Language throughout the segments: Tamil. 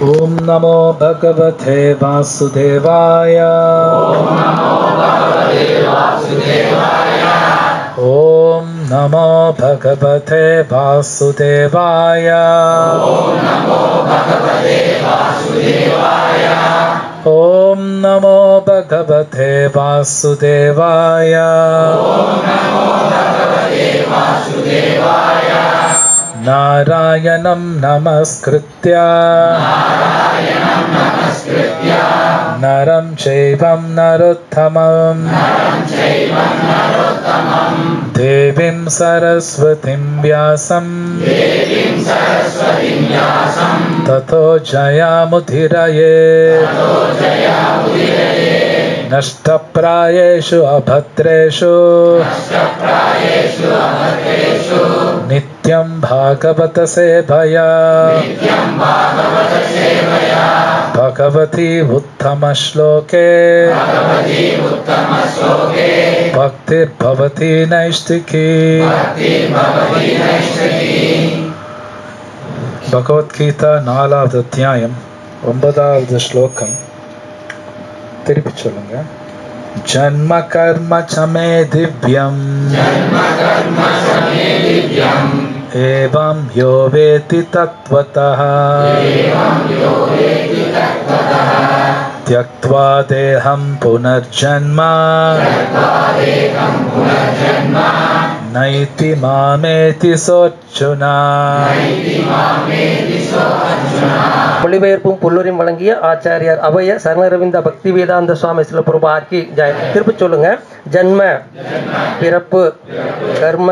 Om Namo Bhagavate Vasudevaya. Om Namo Bhagavate Vasudevaya. Om Namo Bhagavate Vasudevaya. Narayanam Namaskritya Naram Chaivam Narottamam Devim Saraswatim Vyasam Tato Jayamudhiraye Nashtaprayeshu Abhatreshu Nityam Bhagavata Sevaya Bhagavati Uttama Shloke Bhaktir Bhavati Naishtiki. Bhagavad Gita 4வது அத்தியாயம் 9வது ஸ்லோகம். திருப்பி சொல்லுங்க. ஜன்ம கர்ம சமே திவ்யம் ஏவம் யோ வேதி தத்வதः த்யக்த்வா தேஹம் புனர்ஜன்ம நைதி மாமேதி சோர்ச்சுனா. மொழிபெயர்ப்பும் புல்லுரையும் வழங்கிய ஆச்சாரியார் அபய சரணரவிந்த பக்தி வேதாந்த சுவாமி சில பிரபாக்கி ஜெய். திருப்பி சொல்லுங்க. ஜன்ம பிறப்பு, கர்ம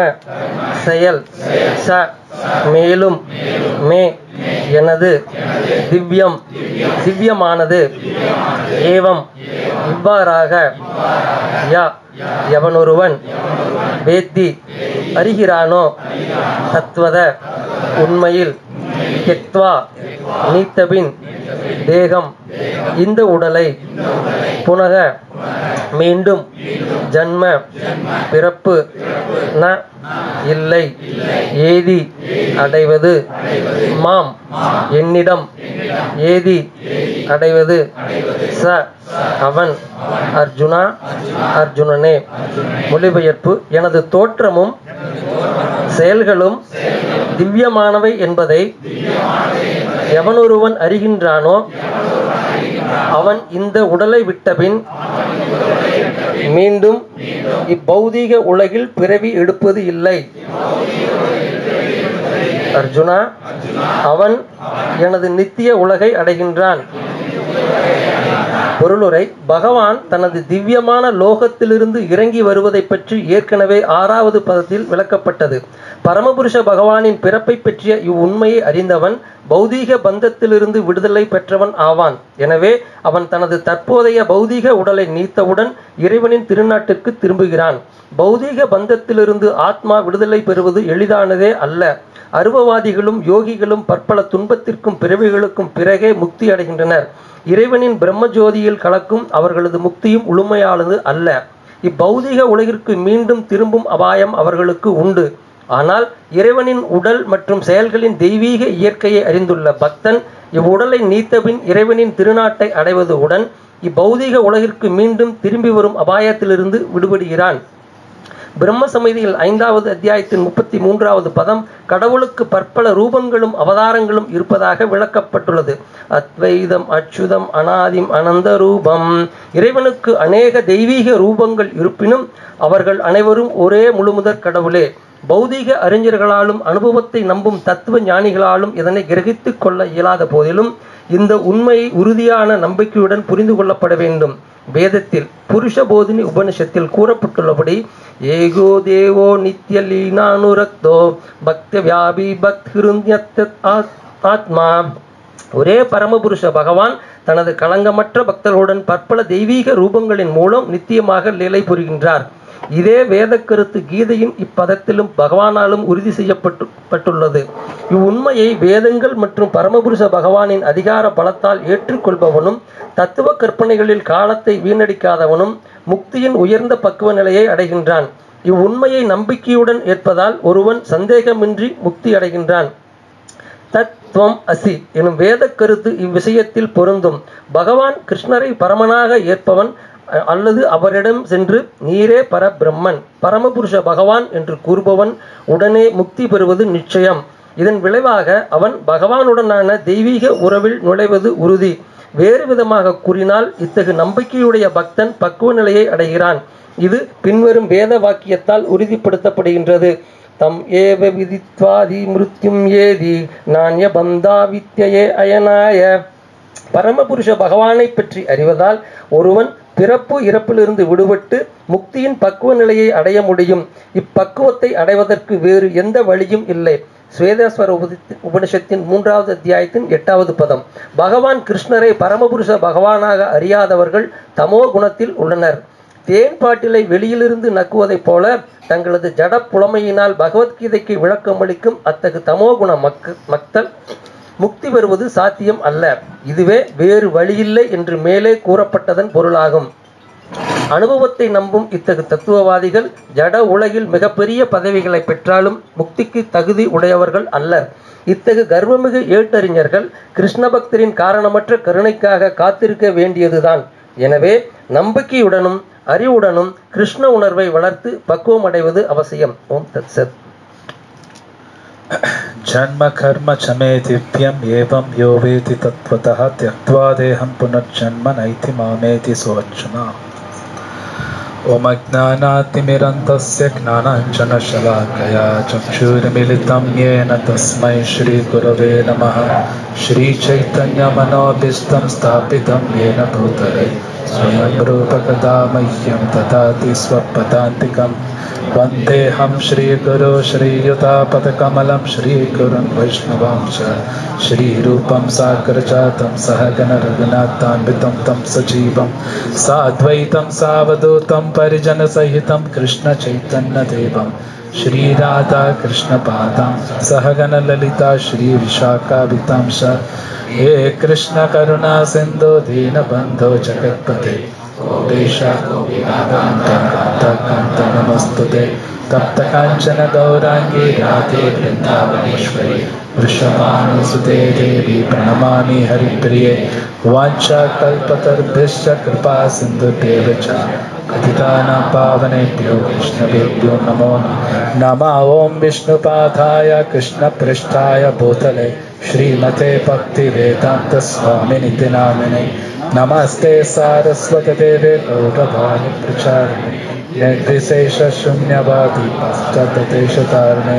செயல், ச மேலும், மே எனது, திவ்யம் திவ்யமானது, ஏவம் இவ்வாறாக, யா எவனொருவன், வேத்தி அறிகிறானோ, தத்வத உண்மையில், த்யக்த்வா நீத்தபின், தேகம் இந்த உடலை, புனக மீண்டும், ஜன்ம பிறப்பு, ந இல்லை, ஏதி அடைவது, மாம் என்னிடம், ஏதி அடைவது, ச அவன், அர்ஜுனா அர்ஜுனனே. மொழிபெயர்ப்பு. எனது தோற்றமும் செயல்களும் திவ்யமானவை என்பதை எவனொருவன் அறிகின்றானோ அவன் இந்த உடலை விட்டபின் மீண்டும் இப்பௌதீக உலகில் பிறவி எடுப்பது இல்லை. அர்ஜுனா, அவன் எனது நித்திய உலகை அடைகின்றான். பொருளுரை. பகவான் தனது திவ்யமான லோகத்திலிருந்து இறங்கி வருவதை பற்றி ஏற்கனவே 6வது பதத்தில் விளக்கப்பட்டது. பரமபுருஷ பகவானின் பிறப்பை பற்றிய இவ்வுண்மையை அறிந்தவன் பௌதீக பந்தத்திலிருந்து விடுதலை பெற்றவன் ஆவான். எனவே அவன் தனது தற்போதைய பௌதீக உடலை நீத்தவுடன் இறைவனின் திருநாட்டுக்கு திரும்புகிறான். பௌதீக பந்தத்திலிருந்து ஆத்மா விடுதலை பெறுவது எளிதானதே அல்ல. அருவவாதிகளும் யோகிகளும் பற்பல துன்பத்திற்கும் பிறவிகளுக்கும் பிறகே முக்தி அடைகின்றனர். இறைவனின் பிரம்மஜோதியில் கலக்கும் அவர்களது முக்தியும் முழுமையானது அல்ல. இப்பௌதீக உலகிற்கு மீண்டும் திரும்பும் அபாயம் அவர்களுக்கு உண்டு. ஆனால் இறைவனின் உடல் மற்றும் செயல்களின் தெய்வீக இயற்கையை அறிந்துள்ள பக்தன் இவ்வுடலை நீத்தபின் இறைவனின் திருநாட்டை அடைவதுடன் இப்பௌதீக உலகிற்கு மீண்டும் திரும்பி வரும் அபாயத்திலிருந்து விடுபடுகிறான். பிரம்ம சமிதியில் 5வது அத்தியாயத்தின் 33வது பதம் கடவுளுக்கு பற்பல ரூபங்களும் அவதாரங்களும் இருப்பதாக விளக்கப்பட்டுள்ளது. அத்வைதம் அச்சுதம் அனாதிம் அனந்த ரூபம். இறைவனுக்கு அநேக தெய்வீக ரூபங்கள் இருப்பினும் அவர்கள் அனைவரும் ஒரே முழுமுதற் கடவுளே. பௌதீக அறிஞர்களாலும் அனுபவத்தை நம்பும் தத்துவ ஞானிகளாலும் இதனை கிரகித்து கொள்ள இயலாத போதிலும் இந்த உண்மையை உறுதியான நம்பிக்கையுடன் புரிந்து கொள்ளப்பட வேண்டும். வேதத்தில் புருஷ போதினி உபனிஷத்தில் கூறப்பட்டுள்ளபடி ஏகோ தேவோ நித்ய லீனானுரக்தோ பக்த வியாபி பக்திருந்யத் ஆத்மா. ஒரே பரமபுருஷ பகவான் தனது களங்கமற்ற பக்தர்களுடன் பற்பல தெய்வீக ரூபங்களின் மூலம் நித்தியமாக லீலை புரிகின்றார். இதே வேத கருத்து கீதையின் இப்பதத்திலும் பகவானாலும் உறுதி செய்யப்பட்டுள்ளது. இவ்வுண்மையை வேதங்கள் மற்றும் பரமபுருஷ பகவானின் அதிகார பலத்தால் ஏற்றுக்கொள்பவனும் தத்துவ கற்பனைகளில் காலத்தை வீணடிக்காதவனும் முக்தியின் உயர்ந்த பக்குவ நிலையை அடைகின்றான். இவ்வுண்மையை நம்பிக்கையுடன் ஏற்பதால் ஒருவன் சந்தேகமின்றி முக்தி அடைகின்றான். தத்துவம் அசி எனும் வேத கருத்து இவ்விஷயத்தில் பொருந்தும். பகவான் கிருஷ்ணரை பரமனாக ஏற்பவன் அல்லது அவரிடம் சென்று நீரே பரபிரம்மன், பரமபுருஷ பகவான் என்று கூறுபவன் உடனே முக்தி பெறுவது நிச்சயம். இதன் விளைவாக அவன் பகவானுடனான தெய்வீக உறவில் நுழைவது உறுதி. வேறு விதமாக கூறினால் இத்தகு நம்பிக்கையுடைய பக்தன் பக்குவ நிலையை அடைகிறான். இது பின்வரும் வேத வாக்கியத்தால் உறுதிப்படுத்தப்படுகின்றது. தம் ஏவ விதித்வாதி மிருத்யும் ஏதி நான்ய பந்தா வித்யே அயனாய. பரமபுருஷ பகவானை பற்றி அறிவதால் ஒருவன் பிறப்பு இறப்பிலிருந்து விடுபட்டு முக்தியின் பக்குவ நிலையை அடைய முடியும். இப்பக்குவத்தை அடைவதற்கு வேறு எந்த வழியும் இல்லை. ஸ்வேதேஸ்வர உபனிஷத்தின் 3வது அத்தியாயத்தின் 8வது பதம். பகவான் கிருஷ்ணரை பரமபுருஷ பகவானாக அறியாதவர்கள் தமோ குணத்தில் உள்ளனர். தேன் பாட்டிலை வெளியிலிருந்து நக்குவதைப் போல தங்களது ஜட புலமையினால் பகவத்கீதைக்கு விளக்கமளிக்கும் அத்தகு தமோகுண மக்கள் முக்தி பெறுவது சாத்தியம் அல்ல. இதுவே வேறு வழியில்லை என்று மேலே கூறப்பட்டதன் பொருளாகும். அனுபவத்தை நம்பும் இத்தகு தத்துவவாதிகள் ஜட உலகில் மிகப்பெரிய பதவிகளை பெற்றாலும் முக்திக்கு தகுதி உடையவர்கள் அல்லர். இத்தகு கர்வமிகு ஏட்டறிஞர்கள் கிருஷ்ண பக்தரின் காரணமற்ற கருணைக்காக காத்திருக்க வேண்டியதுதான். எனவே நம்பிக்கையுடனும் அறிவுடனும் கிருஷ்ண உணர்வை வளர்த்து பக்குவம் அடைவது அவசியம். ஓம் தத் சத். जन्म कर्म च मे दिव्यम एवं यो वेति तत्त्वतः त्यक्त्वा देहं पुनर्जन्म नैति मामेति सोऽर्जुन. ओम अज्ञानातिमिरन्तस्य ज्ञानाञ्जनशलाकया चक्षुर्मिलितं येन तस्मै श्रीगुरवे नमः. श्रीचैतन्यमनोभीष्टं स्थापितं येन भूतले स्वयं रूपकदा मह्यं ददाति स्वपदान्तिकम्. वन्देऽहं श्रीगुरो श्रीयुतापदकमलं श्रीगुरुन् वैष्णवांश श्रीरूपं साग्रजातं सहगण रघुनाथान्वितं तं सजीवं साद्वैतं सावधूतं परिजनसहितं कृष्णचैतन्यदेवं श्रीराधा कृष्णपादां सहगण ललिता श्रीविशाखाभितांश. हे कृष्ण करुणा सिन्धो दीनबन्धो जगत्पते कान्त नमस्तुते. तप्त कांचन गौरांगी राधे वृंदावनेश्वरी वृषभानुसुते देवी प्रणमामि हरिप्रिये. वाञ्छाकल्पतरुभ्यश्च कृपा सिन्धुभ्येव च पतितानां पावनेभ्यो वैष्णवेभ्यो नमो नमः. ओं विष्णुपादाय कृष्णपृष्ठाय भूतले श्रीमते भक्तिवेदान्त स्वामिनिति नामिने. नमस्ते सारस्वती देवे गौरवाणी प्रचारिणे निर्विशेष शून्यवादी पाश्चात्यदेशतारिणे.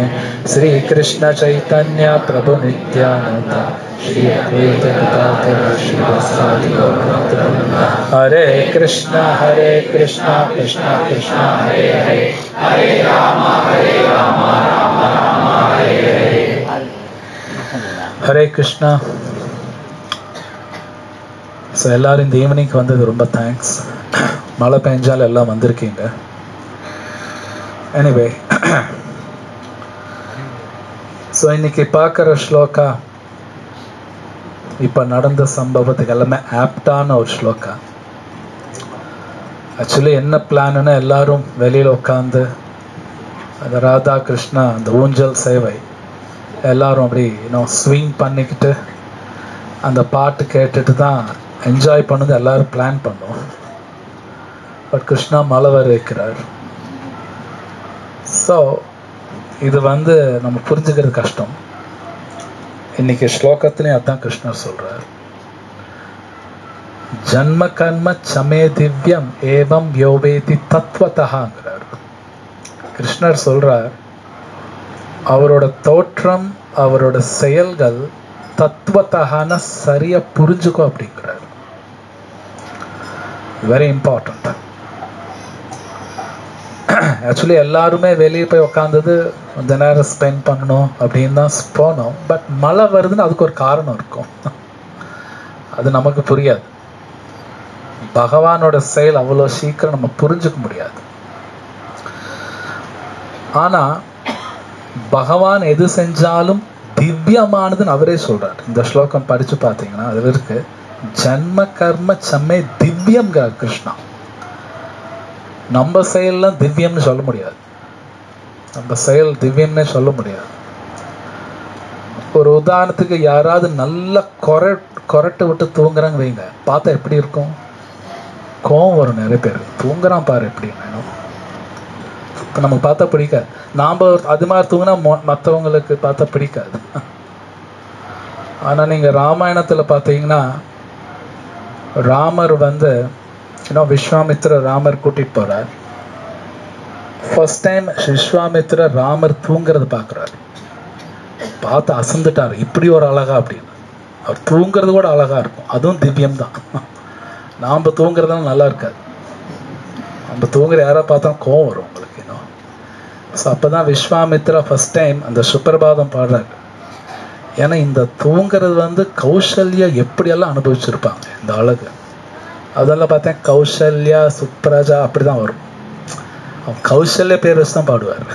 श्री कृष्ण चैतन्य प्रभु नित्यानंद श्री अद्वैत गदाधर श्रीवासादि गौरभक्तवृंद. हरे कृष्णा कृष्ण कृष्ण हरे हरे हरे राम राम हरे हरे. हरे कृष्णा. ஸோ எல்லோரும் இந்த ஈவினிங்க்கு வந்தது ரொம்ப தேங்க்ஸ். மழை பெஞ்சால் எல்லாம் வந்திருக்கீங்க. எனிவே, ஸோ இன்னைக்கு பார்க்குற ஸ்லோகா இப்போ நடந்த சம்பவத்துக்கு எல்லாமே ஆப்டான ஒரு ஸ்லோகா. ஆக்சுவலி என்ன பிளான்னு எல்லாரும் வெளியில் உட்காந்து அந்த ராதா கிருஷ்ணா அந்த ஊஞ்சல் சேவை எல்லாரும் அப்படி இன்னும் ஸ்விங் பண்ணிக்கிட்டு அந்த பாட்டு கேட்டுட்டு தான் என்ஜாய் பண்ணது எல்லாரும் பிளான் பண்ணோம். பட் கிருஷ்ணா மழை வர வைக்கிறார். ஸோ இது நம்ம புரிஞ்சுக்கிறது கஷ்டம். இன்னைக்கு ஸ்லோகத்திலையும் அதான் கிருஷ்ணர் சொல்றார். ஜன்ம கர்ம சமே திவ்யம் ஏவம் யோவேதி தத்வதஹாங்கிறார். கிருஷ்ணர் சொல்றார் அவரோட தோற்றம் அவரோட செயல்கள் தத்துவத்தகான சரியா புரிஞ்சுக்கோ அப்படிங்கிறார். Very important. ஆக்சுவலி எல்லாருமே வெளியே போய் உட்காந்தது கொஞ்ச நேரம் ஸ்பெண்ட் பண்ணணும் அப்படின்னு தான் போனோம். பட் மழை வருதுன்னு அதுக்கு ஒரு காரணம் இருக்கும். அது நமக்கு புரியாது. பகவானோட செயல் அவ்வளோ சீக்கிரம் நம்ம புரிஞ்சுக்க முடியாது. ஆனா பகவான் எது செஞ்சாலும் திவ்யமானதுன்னு அவரே சொல்றார். இந்த ஸ்லோகம் படிச்சு பார்த்தீங்கன்னா அதுல இருக்கு ஜன்ம கர்ம சம்மே திவ்யம்ங்கிறார் கிருஷ்ணா. நம்ம செயல்லாம் திவ்யம்னு சொல்ல முடியாது. நம்ம செயல் திவ்யம்னே சொல்ல முடியாது. ஒரு உதாரணத்துக்கு யாராவது நல்லா கொரட்டை விட்டு தூங்குறாங்க வைங்க, பார்த்தா எப்படி இருக்கும்? கோவம் வரும். நிறைய பேர் தூங்குறான் பாரு எப்படி. இப்போ நமக்கு பார்த்தா பிடிக்காது. நாம் அது மாதிரி தூங்கினா மற்றவங்களுக்கு பார்த்தா பிடிக்காது. ஆனால் நீங்கள் ராமாயணத்தில் பார்த்தீங்கன்னா ராமர் வந்து விஸ்வாமித்திர ராமர் கூட்டிகிட்டு போகிறார். ஃபர்ஸ்ட் டைம் விஸ்வாமித்திர ராமர் தூங்குறது பார்க்குறாரு. பார்த்து அசந்துட்டார், இப்படி ஒரு அழகா அப்படின்னு. அவர் தூங்குறது கூட அழகா இருக்கும், அதுவும் திவ்யம் தான். நாம் தூங்குறதுலாம் நல்லா இருக்காது. நம்ம தூங்குற யாரை பார்த்தா கோவம் வரும் உங்களுக்கு. ஸோ அப்போ தான் விஸ்வாமித்ரா ஃபர்ஸ்ட் டைம் அந்த சுப்பிரபாதம் பாடுறாரு. ஏன்னா இந்த தூங்குறது வந்து கௌசல்யா எப்படியெல்லாம் அனுபவிச்சிருப்பாங்க இந்த அழகு. அதெல்லாம் பார்த்தேன் கௌசல்யா சுப்ரஜா அப்படி தான் வரும். அவன் கௌசல்யா பேர் வச்சு தான் பாடுவார்.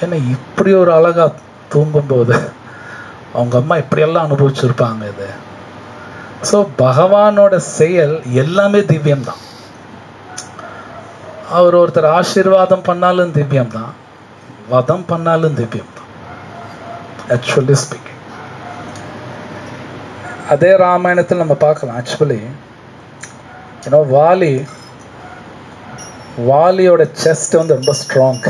ஏன்னா இப்படி ஒரு அழகா தூங்கும்போது அவங்க அம்மா இப்படியெல்லாம் அனுபவிச்சிருப்பாங்க இது. ஸோ பகவானோட செயல் எல்லாமே திவ்யம் தான். அவர் ஒருத்தர் ஆசீர்வாதம் பண்ணாலும் திவ்யம் தான், வதம் பண்ணாலும் திவ்யம் தான். ஆக்சுவலி ஸ்பீக்கிங் அதே ராமாயணத்தில் நம்ம பார்க்கலாம். ஆக்சுவலி வாலியோட செஸ்ட் வந்து ரொம்ப ஸ்ட்ராங்.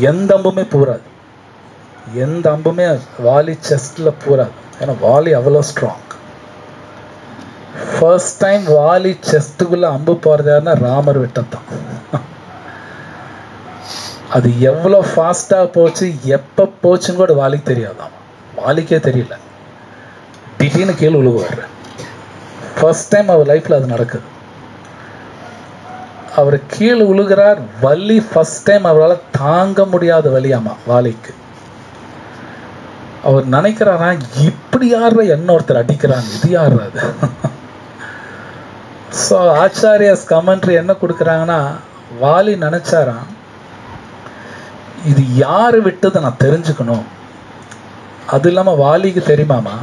எந்த அம்புமே பூராது, எந்த அம்புமே வாலி செஸ்ட்ல பூராது. ஏன்னா வாலி அவ்வளோ ஸ்ட்ராங். ஃபர்ஸ்ட் டைம் வாலி செஸ்ட்டுக்குள்ள அம்பு போறது யாருன்னா ராமர் விட்டதான். அது எவ்வளோ ஃபாஸ்டா போச்சு, எப்ப போச்சுன்னு கூட வாலிக்கு தெரியாதான். வாலிக்கே தெரியல, திடீர்னு கீழே விழுவார். ஃபர்ஸ்ட் டைம் அவர் லைஃப்ல அது நடக்குது. அவர் கீழே விழுகிறார். வலி ஃபர்ஸ்ட் டைம் அவரால் தாங்க முடியாத வலியாமா வாலிக்கு. அவர் நினைக்கிறாரா, இப்படி யார என்ன ஒருத்தர் அடிக்கிறாங்க, இது யார் அது? ஸோ ஆச்சாரியாஸ் கமெண்ட்ரி என்ன கொடுக்குறாங்கன்னா, வாலி நினைச்சாராம், இது யாரு விட்டதை நான் தெரிஞ்சுக்கணும். அது இல்லாமல் வாலிக்கு தெரியுமாமா,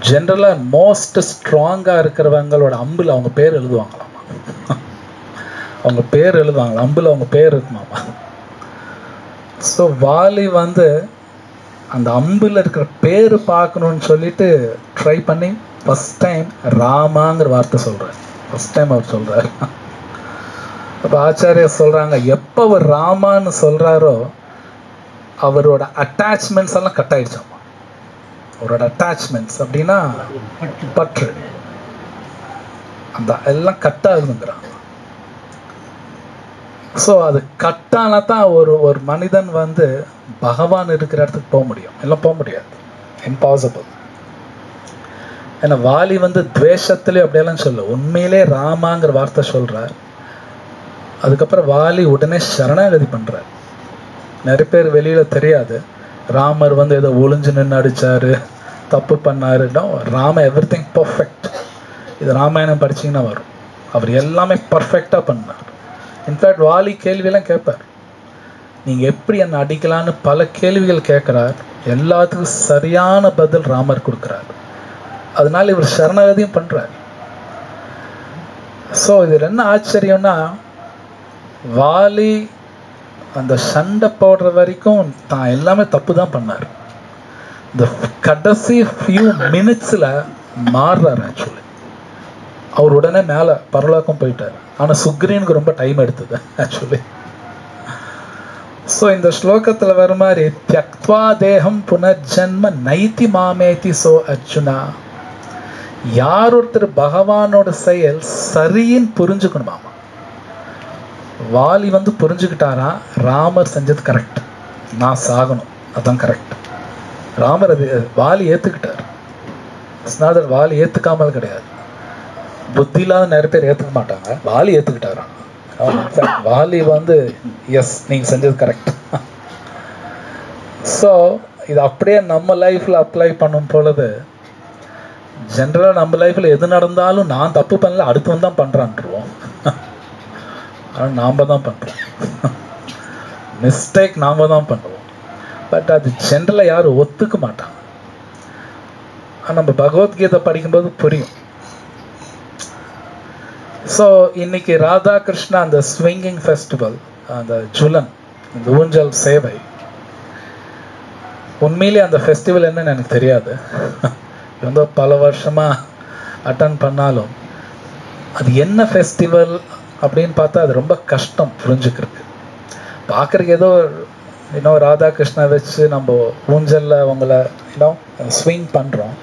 ஜென்ரலா மோஸ்ட் ஸ்ட்ராங்கா இருக்கிறவங்களோட அம்புல அவங்க பேர் எழுதுவாங்களாமா. அவங்க பேர் எழுதுவாங்களா, அம்புல அவங்க பேர் இருக்குமாமா. ஸோ வாலி வந்து அந்த அம்புல இருக்கிற பேர் பார்க்கணும்னு சொல்லிட்டு ட்ரை பண்ணி ஃபர்ஸ்ட் டைம் ராமாங்கிற வார்த்தை சொல்றாரு. ஃபர்ஸ்ட் டைம் அவர் சொல்றாரு. அப்ப ஆச்சாரியா சொல்றாங்க, எப்ப அவர் ராமான்னு சொல்றாரோ அவரோட அட்டாச்மெண்ட்ஸ் எல்லாம் கட் ஆயிடுச்சாமா. அவரோட அட்டாச்மெண்ட்ஸ் அப்படின்னா பற்று, அந்த எல்லாம் கட் ஆகுதுங்கிறாங்க. ஸோ அது கட்டானா தான் ஒரு மனிதன் வந்து பகவான் இருக்கிற இடத்துக்கு போக முடியும். எல்லாம் போக முடியாது, இம்பாசிபிள். ஏன்னா வாலி வந்து துவேஷத்திலே அப்படியெல்லாம் சொல்ல, உண்மையிலே ராமாங்கிற வார்த்தை சொல்றார். அதுக்கப்புறம் வாலி உடனே சரணாகதி பண்றார். நிறைய பேர் வெளியில தெரியாது, ராமர் வந்து ஏதோ ஒளிஞ்சு நின்று அடிச்சாரு, தப்பு பண்ணாருன்னா. Rama every thing perfect. இது ராமாயணம் படிச்சீங்கன்னா வரும். அவர் எல்லாமே பர்ஃபெக்டா பண்ணார். இன்ஃபேக்ட் வாலி கேள்வியெல்லாம் கேட்பார், நீங்க எப்படி என்ன அடிக்கலான்னு பல கேள்விகள் கேட்கிறார். எல்லாத்துக்கும் சரியான பதில் ராமர் கொடுக்கிறார். அதனால இவர் சரணாகதியும் பண்றார். ஸோ இதுல என்ன ஆச்சரியம்னா, வாலி அந்த சண்டை போடுற வரைக்கும் தான் எல்லாமே தப்பு தான் பண்ணார். இந்த கடைசி ஃபியூ மினிட்ஸ்ல மாறுறாரு. ஆக்சுவலி அவர் உடனே மேல பரலோகம் போயிட்டார். ஆனா சுக்ரீனுக்கு ரொம்ப டைம் எடுத்தது ஆக்சுவலி. ஸோ இந்த ஸ்லோகத்துல வர மாதிரி தியக்த்வா தேகம் புனர்ஜன்ம நைதி மாமேதி சோ அர்ஜுனா. யார் ஒருத்தர் பகவானோட செயல் சரின்னு புரிஞ்சுக்கணுமாமா. வாலி வந்து புரிஞ்சுக்கிட்டாரா, ராமர் செஞ்சது கரெக்ட், நான் சாகணும், அதான் கரெக்ட். ராமர் அது வாலி ஏத்துக்கிட்டார். வாலி ஏத்துக்காமல் கிடையாது. புத்தி இல்லாத நிறைய பேர் ஏத்துக்க மாட்டாங்க, வாலி ஏத்துக்கிட்டாராம். வாலி வந்து எஸ் நீங்க செஞ்சது கரெக்ட். ஸோ இது அப்படியே நம்ம லைஃப்ல அப்ளை பண்ணும் பொழுது, ஜென்ரலா நம்ம லைஃப்ல எது நடந்தாலும் நான் தப்பு பண்ணல, அடுத்தவன் தான் பண்றான்ருவோம். ஆனா நாம தான் பண்றோம். மிஸ்டேக் நாம தான் பண்ணுவோம். பட் அது ஜென்ரலா யாரும் ஒத்துக்க மாட்டாங்க. நம்ம பகவத்கீதை படிக்கும்போது புரியும். ஸோ இன்னைக்கு ராதா கிருஷ்ணா அந்த ஸ்விங்கிங் ஃபெஸ்டிவல், அந்த ஜுலன், இந்த ஊஞ்சல் சேவை, உண்மையிலே அந்த ஃபெஸ்டிவல் என்னன்னு எனக்கு தெரியாது. ரொம்ப பல வருஷமாக அட்டன் பண்ணாலும் அது என்ன ஃபெஸ்டிவல் அப்படின்னு பார்த்தா அது ரொம்ப கஷ்டம் புரிஞ்சுக்கிறதுக்கு. பார்க்குறதுக்கு ஏதோ இன்னும் ராதாகிருஷ்ணா வச்சு நம்ம ஊஞ்சலில் அவங்கள இன்னும் ஸ்விங் பண்ணுறோம்.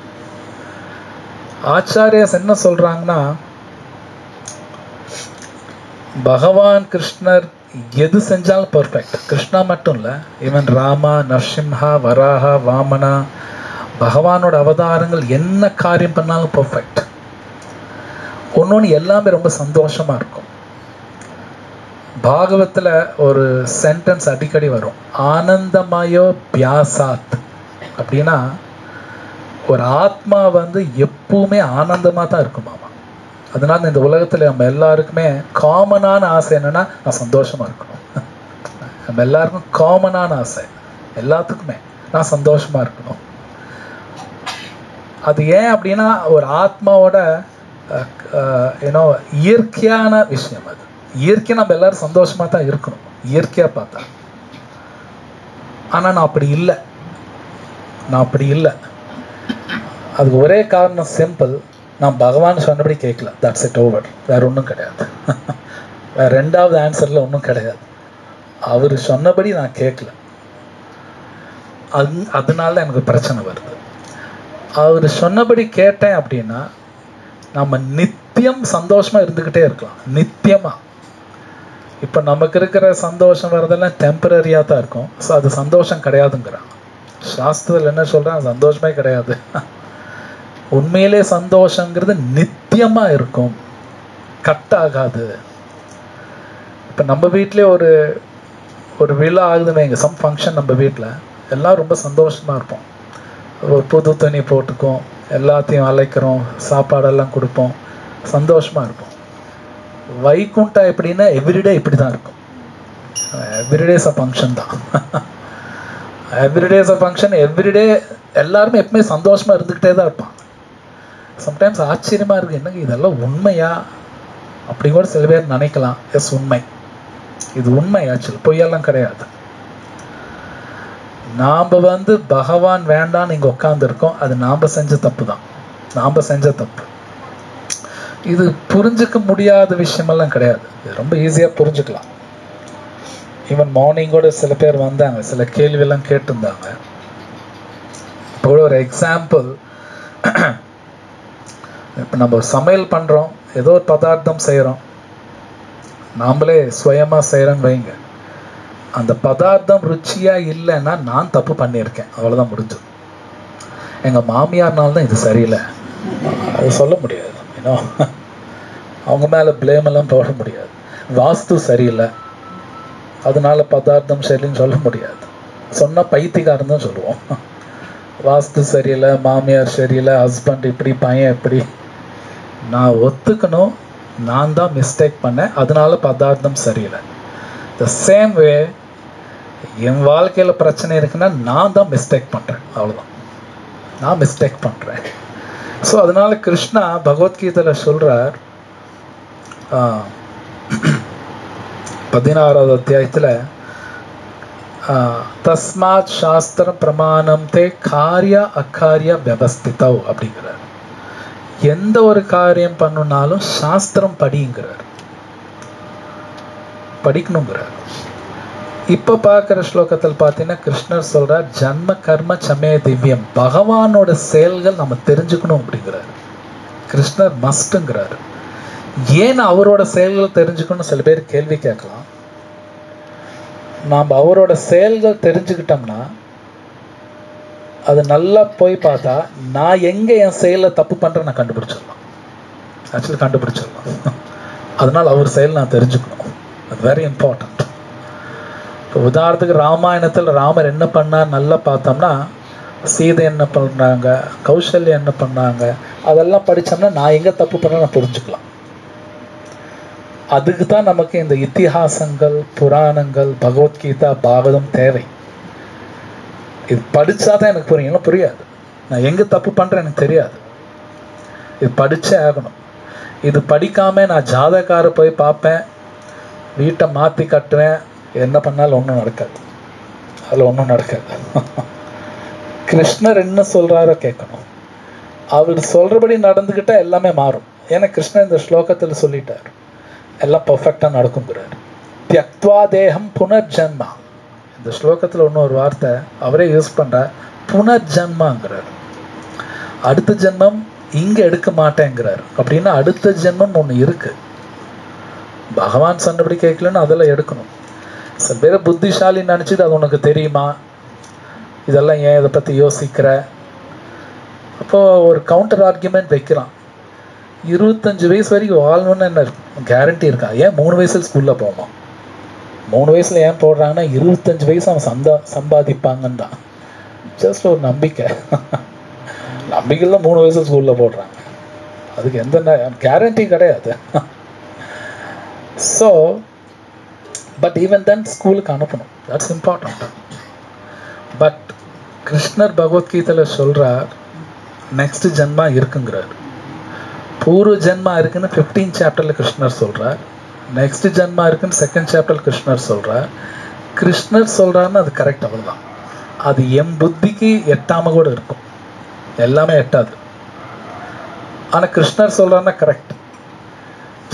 ஆச்சாரியாஸ் என்ன சொல்கிறாங்கன்னா, பகவான் கிருஷ்ணர் எது செஞ்சாலும் பர்ஃபெக்ட். கிருஷ்ணா மட்டும் இல்லை, ஈவன் ராமா, நரசிம்ஹா, வராஹா, வாமனா, பகவானோட அவதாரங்கள் என்ன காரியம் பண்ணாலும் பர்ஃபெக்ட். ஒன்னொன்று எல்லாமே ரொம்ப சந்தோஷமாக இருக்கும். பாகவத்தில் ஒரு சென்டென்ஸ் அடிக்கடி வரும், ஆனந்தமயோ பியாசாத். அப்படின்னா ஒரு ஆத்மா எப்பவுமே ஆனந்தமாக தான் இருக்குமாமா. அதனால இந்த உலகத்தில் நம்ம எல்லாருக்குமே காமனான ஆசை என்னன்னா, நான் சந்தோஷமாக இருக்கணும். நம்ம எல்லாருக்கும் காமனான ஆசை எல்லாத்துக்குமே நான் சந்தோஷமாக இருக்கணும். அது ஏன் அப்படின்னா ஒரு ஆத்மாவோட இயற்கையான விஷயம். அது இயற்கையாக நம்ம எல்லாரும் சந்தோஷமாக தான் இருக்கணும் இயற்கையாக பார்த்தா. ஆனால் நான் அப்படி இல்லை. அதுக்கு ஒரே காரணம் சிம்பிள், நான் பகவான் சொன்னபடி கேட்கல. That's it, over. வேற ஒன்றும் கிடையாது. வேற ரெண்டாவது ஆன்சரில் ஒன்றும் கிடையாது. அவர் சொன்னபடி நான் கேட்கல. அதனால எனக்கு பிரச்சனை வருது. அவர் சொன்னபடி கேட்டேன் அப்படின்னா நம்ம நித்தியம் சந்தோஷமா இருந்துக்கிட்டே இருக்கலாம். நித்தியமா. இப்போ நமக்கு இருக்கிற சந்தோஷம் வர்றதெல்லாம் டெம்பரரியாக தான் இருக்கும். ஸோ அது சந்தோஷம் கிடையாதுங்கிறான் சாஸ்திரத்தில். என்ன சொல்கிறான், சந்தோஷமே கிடையாது. உண்மையிலே சந்தோஷங்கிறது நித்தியமா இருக்கும், கட் ஆகாது. இப்போ நம்ம வீட்டிலே ஒரு விழா ஆகுதுன்னு வைங்க, சம் ஃபங்க்ஷன், நம்ம வீட்டில் எல்லாம் ரொம்ப சந்தோஷமாக இருப்போம். ஒரு புது துணி போட்டுக்கும், எல்லாத்தையும் அழைக்கிறோம், சாப்பாடெல்லாம் கொடுப்போம், சந்தோஷமாக இருப்போம். வைகுண்டா எப்படின்னா எவ்ரிடே இப்படி தான் இருக்கும். எவ்ரிடேஸ் அ ஃபங்க்ஷன் தான். எவ்ரிடேஸ் அ ஃபங்க்ஷன். எவ்ரிடே எல்லாருமே எப்பவுமே சந்தோஷமாக இருந்துக்கிட்டே தான் இருப்பாங்க. சம்டைம்ஸ் ஆச்சரியமாக இருக்குது, என்னங்க இதெல்லாம் உண்மையா அப்படி கூட சில பேர் நினைக்கலாம். எஸ், உண்மை. இது உண்மை. ஆக்சுவலி பொய்யெல்லாம் கிடையாது. நாம் பகவான் வேண்டான்னு இங்கே உட்காந்துருக்கோம். அது நாம் செஞ்ச தப்பு தான். நாம் செஞ்ச தப்பு. இது புரிஞ்சுக்க முடியாத விஷயமெல்லாம் கிடையாது. இது ரொம்ப ஈஸியாக புரிஞ்சுக்கலாம். ஈவன் மார்னிங்கோட சில பேர் வந்தாங்க, சில கேள்வியெல்லாம் கேட்டிருந்தாங்க. இப்போ கூட ஒரு எக்ஸாம்பிள், இப்போ நம்ம சமையல் பண்ணுறோம், ஏதோ ஒரு பதார்த்தம் செய்கிறோம், நாம்ளே சுயமாக செய்கிறோன்னு வைங்க. அந்த பதார்த்தம் ருச்சியாக இல்லைன்னா நான் தப்பு பண்ணியிருக்கேன், அவ்வளோதான் முடிஞ்சது. எங்கள் மாமியார்னால தான் இது சரியில்லை அது சொல்ல முடியாது. ஏன்னா அவங்க மேலே பிளேம் எல்லாம் போட முடியாது. வாஸ்து சரியில்லை அதனால பதார்த்தம் சரியில்லைன்னு சொல்ல முடியாது. சொன்னால் பைத்தியக்காரன் தான் சொல்லுவோம். வாஸ்து சரியில்லை, மாமியார் சரியில்லை, ஹஸ்பண்ட் இப்படி, பையன் இப்படி. நான் ஒத்துக்கணும், நான் தான் மிஸ்டேக் பண்ணேன், அதனால பதார்த்தம் சரியில்லை. த சேம் வே என் வாழ்க்கையில் பிரச்சனை இருக்குன்னா நான் தான் மிஸ்டேக் பண்ணுறேன், அவ்வளோதான். நான் மிஸ்டேக் பண்ணுறேன். ஸோ அதனால கிருஷ்ணா பகவத்கீதையில் சொல்கிறார், 16வது அத்தியாயத்தில், தஸ்மாத் சாஸ்திர பிரமாணம் தே காரிய அக்காரிய வியவஸ்திதவ் அப்படிங்கிறார். எந்த ஒரு காரியம் பண்ணுனாலும் சாஸ்திரம் படிங்கிறார், படிக்கணுங்கிறார். இப்போ பார்க்குற ஸ்லோகத்தில் பார்த்தீங்கன்னா கிருஷ்ணர் சொல்கிறார், ஜன்ம கர்ம சமே திவ்யம். பகவானோட செயல்கள் நம்ம தெரிஞ்சுக்கணும் அப்படிங்கிறார். கிருஷ்ணர் மஸ்ட்டுங்கிறார். ஏன் அவரோட செயல்கள் தெரிஞ்சுக்கணும்னு சில பேர் கேள்வி கேட்கலாம். நாம் அவரோட செயல்கள் தெரிஞ்சுக்கிட்டோம்னா அது நல்லா போய் பார்த்தா நான் எங்கே என் செயலை தப்பு பண்ணுறேன் நான் கண்டுபிடிச்சிடலாம். ஆக்சுவலி கண்டுபிடிச்சிடலாம். அதனால் அவர் செயல் நான் தெரிஞ்சுக்கணும். அது வெரி இம்பார்ட்டன்ட். இப்போ உதாரணத்துக்கு ராமாயணத்தில் ராமர் என்ன பண்ணார் நல்லா பார்த்தோம்னா, சீதை என்ன பண்ணுறாங்க, கௌசல்யா என்ன பண்ணாங்க, அதெல்லாம் படித்தோம்னா நான் எங்கே தப்பு பண்ண நான் புரிஞ்சுக்கலாம். அதுக்கு தான் நமக்கு இந்த இத்திஹாசங்கள், புராணங்கள், பகவத்கீதா, பாகவதம் தேவை. இது படித்தா தான் எனக்கு புரியும், இல்லை புரியாது. நான் எங்கே தப்பு பண்ணுறேன் எனக்கு தெரியாது. இது படித்தே ஆகணும். இது படிக்காமல் நான் ஜாதகாரை போய் பார்ப்பேன், வீட்டை மாற்றி கட்டுவேன், என்ன பண்ணாலும் ஒன்றும் நடக்காது. அதில் ஒன்றும் நடக்காது. கிருஷ்ணர் என்ன சொல்றாரோ கேட்கணும். அவர் சொல்றபடி நடந்துக்கிட்டா எல்லாமே மாறும். ஏன்னா கிருஷ்ணர் இந்த ஸ்லோகத்தில் சொல்லிட்டார், எல்லாம் பர்ஃபெக்டா நடக்குங்கிறார். தியக்த்வா தேகம் புனர்ஜன்மா. இந்த ஸ்லோகத்தில் இன்னொரு வார்த்தை அவரே யூஸ் பண்றார், புனர்ஜன்மாங்கிறார். அடுத்த ஜென்மம் இங்க எடுக்க மாட்டேங்கிறார். அப்படின்னா அடுத்த ஜென்மம் ஒண்ணு இருக்கு. பகவான் சொன்னபடி கேட்கலன்னு அதெல்லாம் எடுக்கணும். சில பேரை புத்திசாலி நினைச்சிட்டு அது உனக்கு தெரியுமா, இதெல்லாம் ஏன் இதை பத்தி யோசிக்கிற. அப்போ ஒரு கவுண்டர் ஆர்குமெண்ட் வைக்கிறான், 25 வயசு வரைக்கும் வாழ்ணும்னு என்ன கேரண்டி இருக்கா? ஏன் 3 வயசுல ஸ்கூல்ல போவோம்? 3 வயசுல ஏன் போடுறாங்கன்னா 25 வயசு அவன் சம்பாதிப்பாங்கன்னு தான். ஜஸ்ட் ஒரு நம்பிக்கை. நம்பிக்கையில் 3 வயசு ஸ்கூல்ல போடுறாங்க, அதுக்கு எந்த கேரண்டி கிடையாது. ஸோ பட் ஈவன் தென் ஸ்கூலுக்கு அனுப்பணும், தட்ஸ் இம்பார்ட்டன்ட். பட் கிருஷ்ணர் பகவத்கீதையில சொல்றார், நெக்ஸ்ட் ஜென்மா இருக்குங்கிறார். பூர்வ ஜென்மா இருக்குன்னு 15 சாப்டர்ல கிருஷ்ணர் சொல்றார். நெக்ஸ்ட் ஜென்மா இருக்குன்னு 2nd சாப்டர் கிருஷ்ணர் சொல்றார். கிருஷ்ணர் சொல்றாருன்னு அது கரெக்ட், அவ்வளவுதான். அது என் புத்திக்கு எட்டாம கூட இருக்கும், எல்லாமே எட்டாது. ஆனா கிருஷ்ணர் சொல்றாருன்னா correct.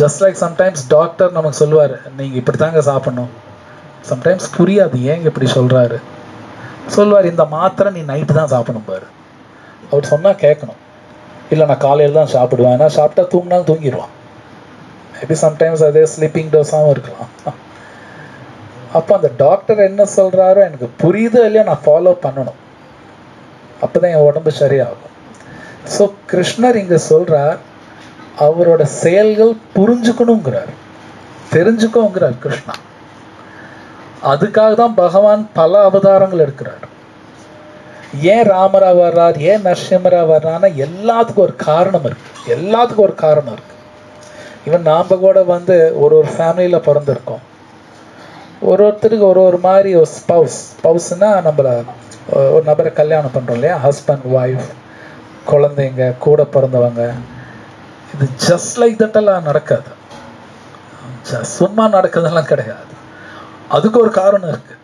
Just like sometimes doctor நமக்கு சொல்லுவார், நீங்க இப்படித்தாங்க சாப்பிடணும். சம்டைம்ஸ் புரியாது ஏங்க இப்படி சொல்றாரு. சொல்லுவார், இந்த மாத்திரை நீ நைட்டு தான் சாப்பிடணும் பாரு. அவர் சொன்னா கேட்கணும். இல்லை நான் காலையில் தான் சாப்பிடுவேன், ஏன்னா சாப்பிட்டா தூங்கினாலும் தூங்கிடுவான். மேபி சம்டைம்ஸ் அதே ஸ்லீப்பிங் டோஸாகவும் இருக்கலாம். அப்போ அந்த டாக்டர் என்ன சொல்றாரோ எனக்கு புரியுதோ இல்லையோ நான் ஃபாலோ பண்ணணும், அப்போதான் என் உடம்பு சரியாகும். ஸோ கிருஷ்ணர் இங்க சொல்றார், அவரோட செயல்கள் புரிஞ்சுக்கணுங்கிறார், தெரிஞ்சுக்கோங்கிறார் கிருஷ்ணா. அதுக்காக தான் பகவான் பல அவதாரங்கள் எடுக்கிறார். ஏன் ராமரா வர்றார், ஏன் நரசிம்மரா வர்றான்னா எல்லாத்துக்கும் ஒரு காரணம் இருக்கு, எல்லாத்துக்கும் ஒரு காரணம் இருக்கு. இவன் நாம கூட ஒரு ஃபேமிலியில பிறந்திருக்கோம். ஒருத்தருக்கு ஒரு மாதிரி ஒரு ஸ்பவுஸ்னா நம்மள ஒரு நபரை கல்யாணம் பண்றோம் இல்லையா, ஹஸ்பண்ட் ஒய்ஃப், குழந்தைங்க, கூட பிறந்தவங்க. இது ஜஸ்ட் லைக் தட் எல்லாம் நடக்காது, சும்மா நடக்கிறதெல்லாம் கிடையாது. அதுக்கு ஒரு காரணம் இருக்கு.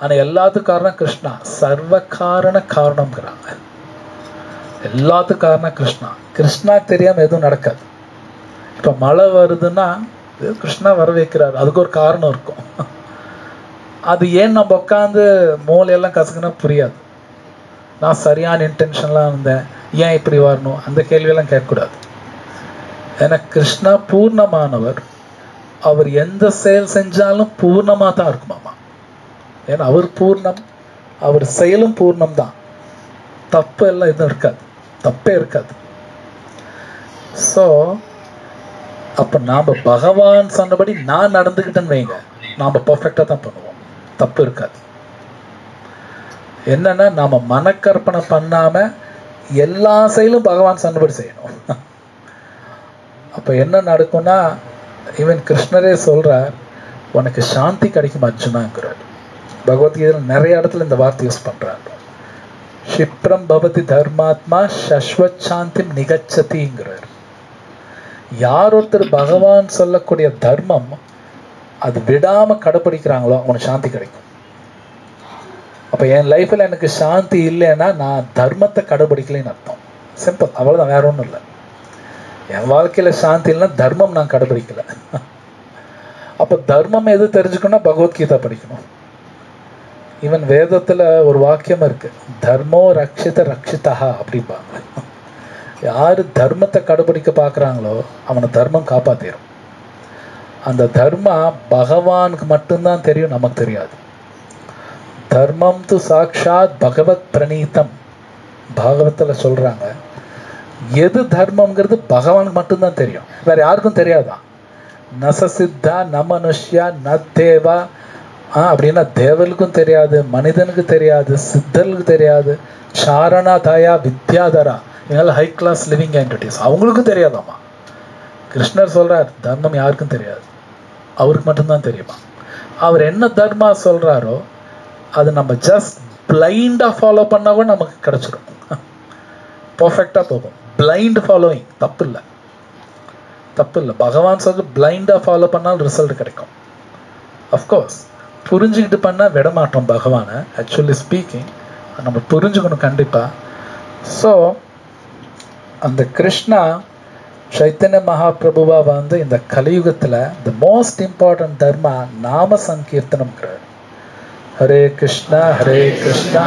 ஆனா எல்லாத்துக்கும் காரணம் கிருஷ்ணா, சர்வ காரண காரணம்ங்கிறாங்க. எல்லாத்துக்கும் காரணம் கிருஷ்ணா. கிருஷ்ணா தெரியாம எதுவும் நடக்காது. இப்ப மழை வருதுன்னா கிருஷ்ணா வர வைக்கிறாரு, அதுக்கு ஒரு காரணம் இருக்கும். அது ஏன் நம்ம உட்காந்து மூளையெல்லாம் கசக்குன்னா புரியாது. நான் சரியான இன்டென்ஷன்லாம் இருந்தேன், ஏன் இப்படி வரணும், அந்த கேள்வியெல்லாம் கேட்கக்கூடாது. ஏன்னா கிருஷ்ணா பூர்ணமானவர், அவர் எந்த செயல் செஞ்சாலும் பூர்ணமா தான் இருக்குமாமா. ஏன்னா அவர் பூர்ணம், அவர் செயலும் பூர்ணம் தான். தப்பு எல்லாம் எதுவும் இருக்காது, தப்பே இருக்காது. ஸோ அப்ப நாம பகவான் சொன்னபடி நான் நடந்துக்கிட்டேன்னு வைங்க, நாம பர்ஃபெக்டா தான் பண்ணுவோம், தப்பு இருக்காது. என்னன்னா நாம மனக்கற்பனை பண்ணாம எல்லா செயலும் பகவான் சொன்னபடி செய்யணும். அப்ப என்ன நடக்கும்னா, ஈவன் கிருஷ்ணரே சொல்றார், உனக்கு சாந்தி கிடைக்கும் அர்ஜுனாங்கிறார். பகவத்கீதையில் நிறைய இடத்துல இந்த வார்த்தை யூஸ் பண்றாரு. க்ஷிப்ரம் பவதி தர்மாத்மா சஸ்வத் சாந்தி நிகச்சதிங்கிறார். யார் ஒருத்தர் பகவான் சொல்லக்கூடிய தர்மம் அது விடாம கடைபிடிக்கிறாங்களோ அவனுக்கு சாந்தி கிடைக்கும். அப்ப என் லைஃப்ல எனக்கு சாந்தி இல்லைன்னா நான் தர்மத்தை கடைபிடிக்கலன்னு அர்த்தம். சிம்பிள், அவ்வளவுதான், வேற ஒன்றும் இல்லை. என் வாழ்க்கையில சாந்தி இல்லைன்னா தர்மம் நான் கடைபிடிக்கல. அப்ப தர்மம் எது தெரிஞ்சுக்கணும்னா பகவத்கீதை படிக்கணும். ஈவன் வேதத்துல ஒரு வாக்கியம் இருக்கு, தர்மோ ரக்ஷித ரக்ஷிதா அப்படிப்பாங்க. யாரு தர்மத்தை கடைபிடிக்க பார்க்குறாங்களோ அவனை தர்மம் காப்பாத்திரும். அந்த தர்மா பகவானுக்கு மட்டும்தான் தெரியும், நமக்கு தெரியாது. தர்மம் து சாக்ஷாத் பகவத் பிரணீதம், பாகவத்துல சொல்றாங்க. எது தர்மம்ங்கிறது பகவானுக்கு மட்டும்தான் தெரியும், வேற யாருக்கும் தெரியாதான். நசசித்தா ந மனுஷ்யா ந தேவா அப்படின்னா தேவர்களுக்கும் தெரியாது, மனிதனுக்கு தெரியாது, சித்தர்களுக்கு தெரியாது. சாரணா தயா வித்யாதரா, இவங்க ஹை கிளாஸ் லிவிங் என்டிட்டிஸ், அவங்களுக்கும் தெரியாதாமா. கிருஷ்ணர் சொல்றார், தர்மம் யாருக்கும் தெரியாது, அவருக்கு மட்டும்தான் தெரியுமா. அவர் என்ன தர்மா சொல்றாரோ அது நம்ம ஜஸ்ட் பிளைண்டா ஃபாலோ பண்ணா கூட நமக்கு கிடைச்சிடும், பர்ஃபெக்டா போகும். பிளைண்ட் ஃபாலோயிங் தப்பு இல்லை, தப்பு இல்லை. பகவான் சொல்ற பிளைண்டா ஃபாலோ பண்ணால் ரிசல்ட் கிடைக்கும். அஃப்கோர்ஸ் புரிஞ்சுக்கிட்டு பண்ணா விடமாட்டோம் பகவானை, ஆக்சுவலி ஸ்பீக்கிங். நம்ம புரிஞ்சுக்கணும் கண்டிப்பா. ஸோ அந்த கிருஷ்ணா சைத்தன்ய மகாபிரபுவா வந்து இந்த கலியுகத்துல த மோஸ்ட் இம்பார்ட்டன்ட் தர்மா நாம சங்கீர்த்தனம்ங்கிறார். ஹரே கிருஷ்ணா கிருஷ்ணா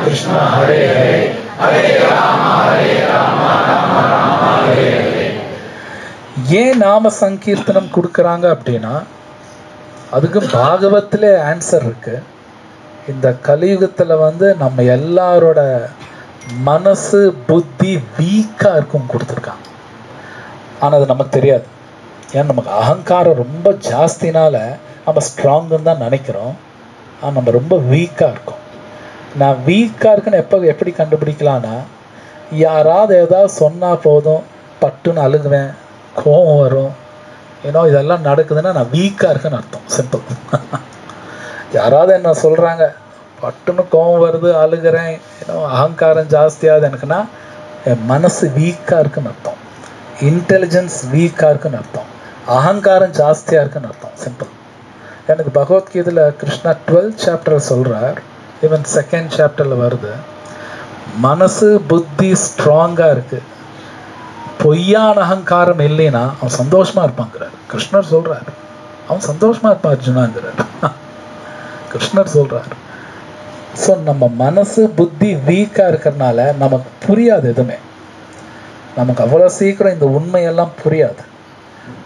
கிருஷ்ணா ஹரே ஹரே, ஹரே ராம ராம ராம ஹரே ஹரே. ஏன் நாம சங்கீர்த்தனம் கொடுக்கறாங்க அப்படின்னா, அதுக்கு பாகவத்திலே ஆன்சர் இருக்கு. இந்த கலியுகத்துல வந்து நம்ம எல்லாரோட மனசு புத்தி வீக்கா இருக்கும் கொடுத்துருக்காங்க. ஆனா அது நமக்கு தெரியாது. ஏன்னா நமக்கு அகங்காரம் ரொம்ப ஜாஸ்தினால நம்ம ஸ்ட்ராங்குன்னு தான் நினைக்கிறோம். ஆனால் நம்ம ரொம்ப வீக்காக இருக்கோம். நான் வீக்காக இருக்குன்னு எப்படி கண்டுபிடிக்கலான்னா, யாராவது ஏதாவது சொன்னால் போதும் பட்டுன்னு அழுகுவேன், கோவம் வரும். ஏன்னா இதெல்லாம் நடக்குதுன்னா நான் வீக்காக இருக்குன்னு அர்த்தம். சிம்பிள். யாராவது என்ன சொல்கிறாங்க, பட்டுன்னு கோவம் வருது, அழுகிறேன், ஏன்னா அகங்காரம் ஜாஸ்தியாகுது எனக்குன்னா என் மனசு வீக்காக இருக்குன்னு அர்த்தம். இன்டெலிஜென்ஸ் வீக்காக இருக்குன்னு அர்த்தம். அகங்காரம் ஜாஸ்தியாக இருக்குன்னு அர்த்தம். சிம்பிள். எனக்கு பகவத்கீதையில் கிருஷ்ணா 12th சாப்டர் சொல்கிறார், ஈவன் 2nd சாப்டரில் வருது, மனசு புத்தி ஸ்ட்ராங்காக இருக்குது, பொய்யான அகங்காரம் இல்லைன்னா அவன் சந்தோஷமாக இருப்பாங்கிறார். கிருஷ்ணர் சொல்கிறார் அவன் சந்தோஷமாக இருப்பான் அர்ஜுனாங்கிறார். கிருஷ்ணர் சொல்கிறார். ஸோ நம்ம மனசு புத்தி வீக்காக இருக்கிறதுனால நமக்கு புரியாது எதுவுமே. நமக்கு அவ்வளோ சீக்கிரம் இந்த உண்மையெல்லாம் புரியாது.